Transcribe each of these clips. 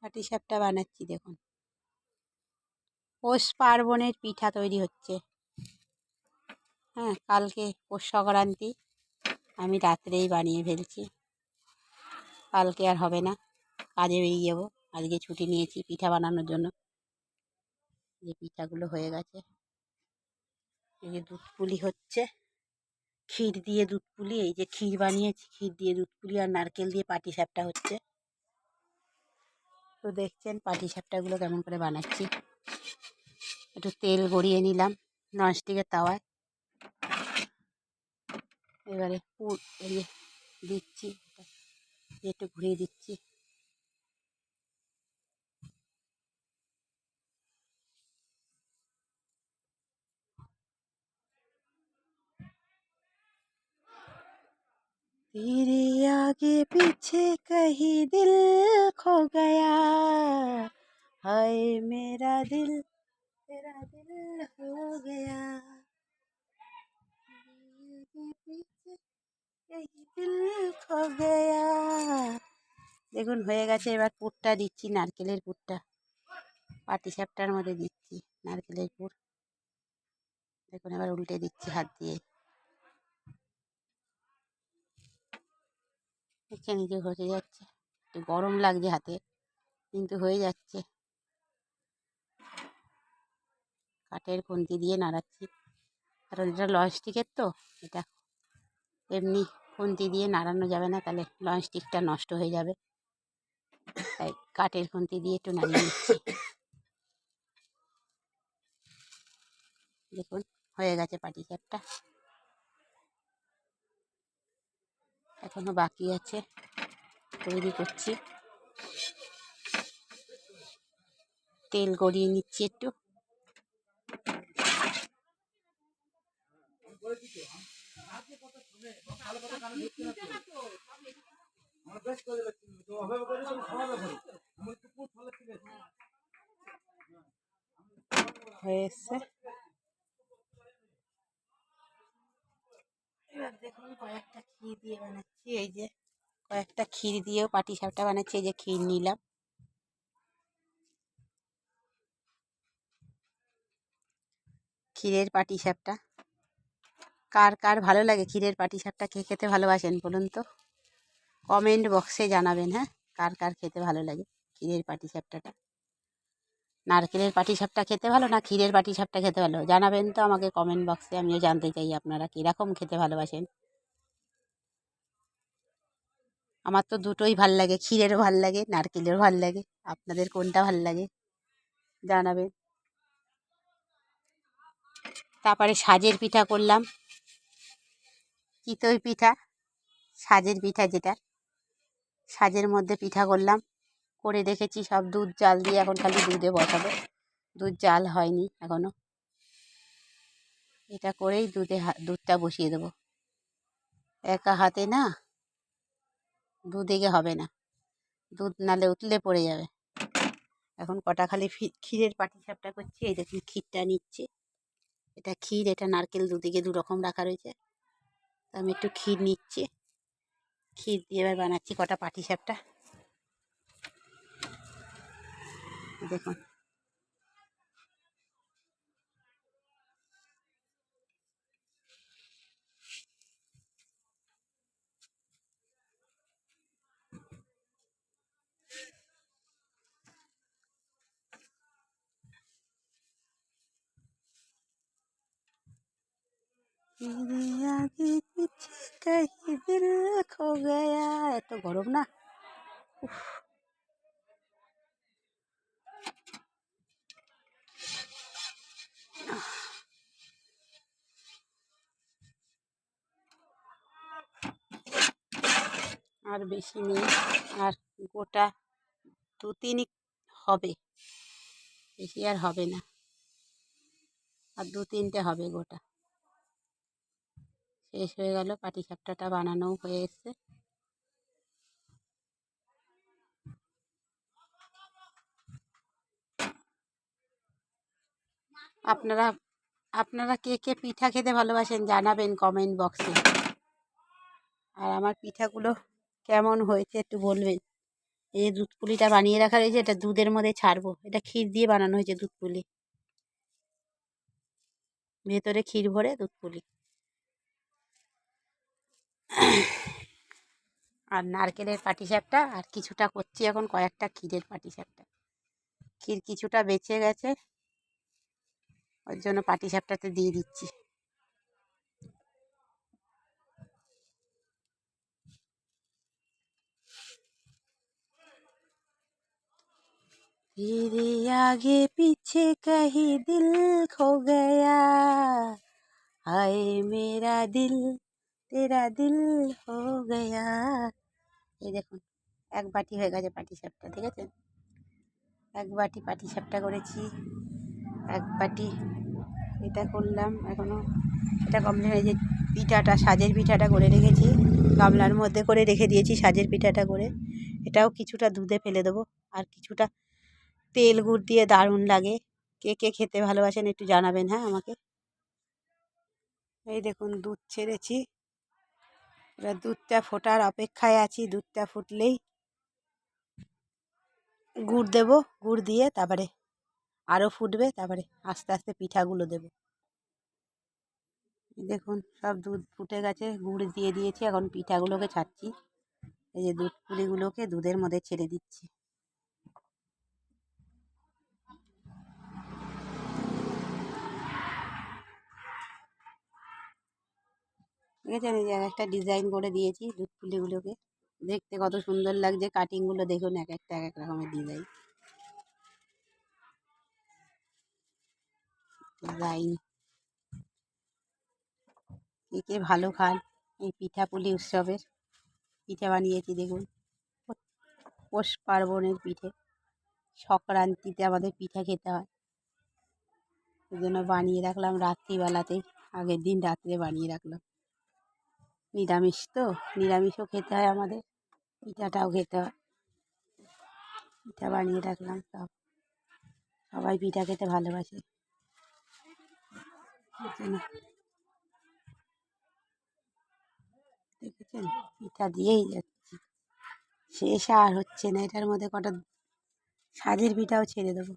পাটিসাপটা বানাচ্ছি দেখুন। পৌষ পার্বণের পিঠা তৈরি হচ্ছে। হ্যাঁ, কালকে পৌষ সংক্রান্তি, আমি রাত্রেই বানিয়ে ফেলছি। কালকে আর হবে না, কাজে বেরিয়ে যাবো। আজকে ছুটি নিয়েছি পিঠা বানানোর জন্য। যে পিঠাগুলো হয়ে গেছে, এই যে দুধ পুলি হচ্ছে, ক্ষীর দিয়ে দুধ পুলি, এই যে ক্ষীর বানিয়েছি, ক্ষীর দিয়ে দুধ পুলি আর নারকেল দিয়ে পাটিসাপটা হচ্ছে। তো দেখছেন পাটিসাপটাগুলো কেমন করে বানাচ্ছি। একটু তেল গড়িয়ে নিলাম ননস্টিকের তাওয়ায়। এবারে পুর দিচ্ছি, একটু ঘুরিয়ে দিচ্ছি। तेरे आगे पीछे कहीं दिल खो गया, हाय मेरा दिल तेरा दिल हो गया, आगे पीछे कहीं दिल खो गया। দেখুন হয়ে গেছে। এবার পুরটা দিচ্ছি, নারকেলের পুরটা পাটিসাপটার মধ্যে দিচ্ছি, নারকেলের পুর। দেখুন এবার উল্টে দিচ্ছি হাত দিয়ে। নিচে নিচে ঘষে যাচ্ছে, একটু গরম লাগছে হাতে, কিন্তু হয়ে যাচ্ছে। কাঠের খুন্তি দিয়ে নাড়াচ্ছি, কারণ এটা ননস্টিকের তো, এটা এমনি খুন্তি দিয়ে নাড়ানো যাবে না, তাহলে ননস্টিকটা নষ্ট হয়ে যাবে। তাই কাঠের খুন্তি দিয়ে একটু নাড়িয়ে নিচ্ছি। দেখুন হয়ে গেছে পাটিসাপটা। এখনো বাকি আছে, তৈরি করছি। তেল গড়িয়ে নিচ্ছি একটু। হয়েছে। এবার দেখুন কয়েকটা ক্ষীর দিয়ে বানাচ্ছি। এই যে কয়েকটা ক্ষীর দিয়েও পাটিসাপটা বানাচ্ছি। এই যে ক্ষীর নিলাম, ক্ষীরের পাটিসাপটা। কার কার ভালো লাগে ক্ষীরের পাটিসাপটা, কে খেতে ভালোবাসেন বলুন তো, কমেন্ট বক্সে জানাবেন। হ্যাঁ, কার কার খেতে ভালো লাগে ক্ষীরের পাটিসাপটাটা। নারকেলের পাটিসাপটা খেতে ভালো না ক্ষীরের পাটিসাপটা খেতে ভালো, জানাবেন তো আমাকে কমেন্ট বক্সে। আমিও জানতে চাই আপনারা কীরকম খেতে ভালোবাসেন। আমার তো দুটোই ভাল লাগে, ক্ষীরেরও ভাল লাগে, নারকেলেরও ভাল লাগে। আপনাদের কোনটা ভাল লাগে জানাবেন। তারপরে সাজের পিঠা করলাম, চিতই পিঠা, সাজের পিঠা যেটা, সাজের মধ্যে পিঠা করলাম, করে রেখেছি সব। দুধ জাল দিয়ে এখন খালি দুধে বসাবো, দুধ জাল হয়নি এখনো। এটা করেই দুধটা বসিয়ে দেবো। একা হাতে না দুধ এগে হবে না, দুধ নালে উতলে পড়ে যাবে। এখন কটা খালি ক্ষীরের পাটিসাপটা করছি। এই দেখুন ক্ষীরটা নিচ্ছি, এটা ক্ষীর, এটা নারকেল, দুদিকে দু রকম রাখা রয়েছে। আমি একটু ক্ষীর নিচ্ছি, ক্ষীর দিয়ে এবার বানাচ্ছি কটা পাটিসাপটা। দেখুন আগে পিছে কहीं দিল খো গয়া। এত গরম না, আর বেশি নেই, আর গোটা দু তিনই হবে, বেশি আর হবে না, আর দু তিনটে হবে গোটা। শেষ হয়ে গেল, পাটিসাপটাটা বানানোও হয়ে এসছে। আপনারা আপনারা কে কে পিঠা খেতে ভালোবাসেন জানাবেন কমেন্ট বক্সে। আর আমার পিঠাগুলো কেমন হয়েছে একটু বলবেন। এই যে দুধ পুলিটা বানিয়ে রাখা রয়েছে, এটা দুধের মধ্যে ছাড়বো। এটা ক্ষীর দিয়ে বানানো হয়েছে দুধ পুলি, ভেতরে ক্ষীর ভরে দুধ পুলি। আর নারকেলের পাটিসাপটা, আর কিছুটা করছি এখন কয়েকটা ক্ষীরের পাটিসাপটা। ক্ষীর কিছুটা বেঁচে গেছে, ওর জন্য পাটিসাপটাতে দিয়ে দিচ্ছি। तेरे आगे पीछे कहीं दिल खो गया, हाय मेरा दिल तेरा दिल हो गया। এই দেখুন, এক বাটি হয়ে গেছে পাটিসাপটা, ঠিক আছে? এক বাটি পাটিসাপটা করেছি, এক বাটি এটা করলাম। এখনও এটা কমপ্লিট হয়েছে। পিঠাটা, সাজের পিঠাটা করে রেখেছি, গামলার মধ্যে করে রেখে দিয়েছি সাজের পিঠাটা করে। এটাও কিছুটা দুধে ফেলে দেবো, আর কিছুটা তেল গুড় দিয়ে দারুণ লাগে। কে কে খেতে ভালোবাসেন একটু জানাবেন, হ্যাঁ আমাকে। এই দেখুন দুধ ছেড়েছি, এবার দুধটা ফোটার অপেক্ষায় আছি। দুধটা ফুটলেই গুড় দেব, গুড় দিয়ে তারপরে আরও ফুটবে, তারপরে আস্তে আস্তে পিঠাগুলো দেবো। দেখুন সব দুধ ফুটে গেছে, গুড় দিয়ে দিয়েছি, এখন পিঠাগুলোকে ছাড়ছি। এই যে দুধ পুলিগুলোকে দুধের মধ্যে ছেড়ে দিচ্ছি। দেখেছেন, এই যে একটা ডিজাইন করে দিয়েছি দুধ পুলিগুলোকে, দেখতে কত সুন্দর লাগছে। কাটিংগুলো দেখুন, এক একটা এক এক রকমের ডিজাইন। কে কে ভালো খান এই পিঠা পুলি উৎসবের পিঠা বানিয়েছি দেখুন। পৌষ পার্বণের পিঠে, সংক্রান্তিতে আমাদের পিঠা খেতে হয়, ওই জন্য বানিয়ে রাখলাম রাত্রিবেলাতেই, আগের দিন রাত্রে বানিয়ে রাখলাম। নিরামিষ তো, নিরামিষও খেতে হয় আমাদের, পিঠাটাও খেতে হয়। পিঠা বানিয়ে রাখলাম, সবাই পিঠা খেতে ভালোবাসে। দেখেছেন, পিঠা দিয়েই যাচ্ছি, শেষ আর হচ্ছে না। এটার মধ্যে কটা সাজের পিঠাও ছেড়ে দেবো।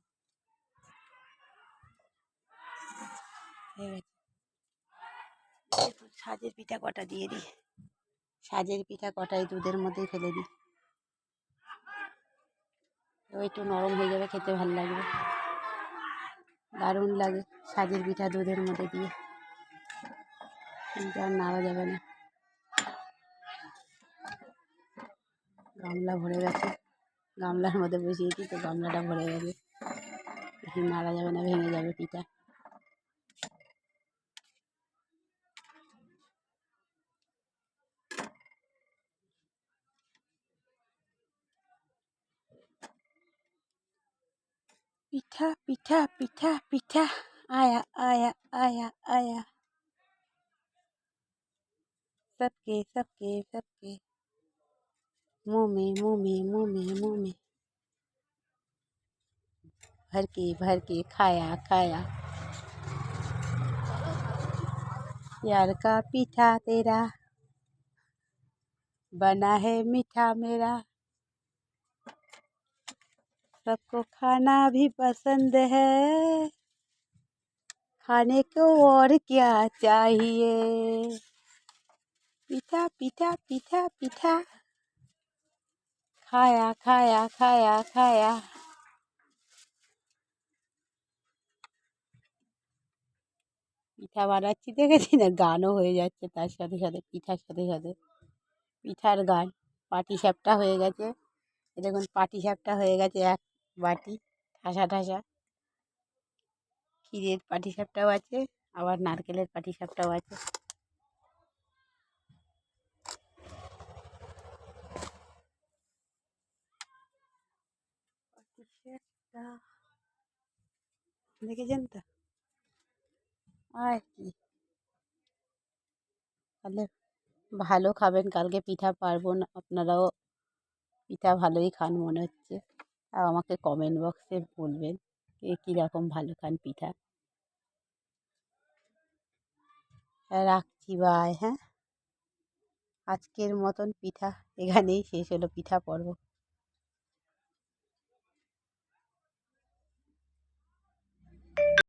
সাজের পিঠা কটা দিয়ে দিই, সাজের পিঠা কটাই দুধের মধ্যে ফেলে দিই, একটু নরম হয়ে যাবে, খেতে ভালো লাগবে, দারুণ লাগে সাজের পিঠা দুধের মধ্যে দিয়ে। কিন্তু আর নাড়া যাবে না, গামলা ভরে গেছে, গামলার মধ্যে বসিয়েছি তো গামলাটা ভরে গেছে, বেশি নাড়া যাবে না, ভেঙে যাবে পিঠা। पिठा पिठा पिठा पिठा आया आया आया आया, सबके सबके सबके मुँह में मुँह में मुँह में मुँह में, भर के खाया खाया। यार का पीठा तेरा बना है मीठा मेरा, सबको खाना भी पसंद है, खाने को और क्या चाहिए। पीठा पीठा पीठा पीठा खाया खाया खाया खाया। পিঠা বানাচ্ছি দেখেছি না, গানও হয়ে যাচ্ছে তার সাথে সাথে, পিঠার সাথে সাথে পিঠার গান। পাটিসাপটা হয়ে গেছে, দেখুন পাটিসাপটা হয়ে গেছে এক বাটি, ঠাসা ঠাসা। ক্ষীরের পাটিসাপটাও আছে, আবার নারকেলের পাটিসাপটাও আছে। দেখেছেন তো, আর কি, তাহলে ভালো খাবেন, কালকে পিঠা পার্বণ, আপনারাও পিঠা ভালোই খান মনে হচ্ছে। আর আমাকে কমেন্ট বক্সে বলবেন কে কীরকম ভালো খান পিঠা। রাখছি, বাই। হ্যাঁ, আজকের মতন পিঠা এখানেই শেষ হলো, পিঠা পর্ব।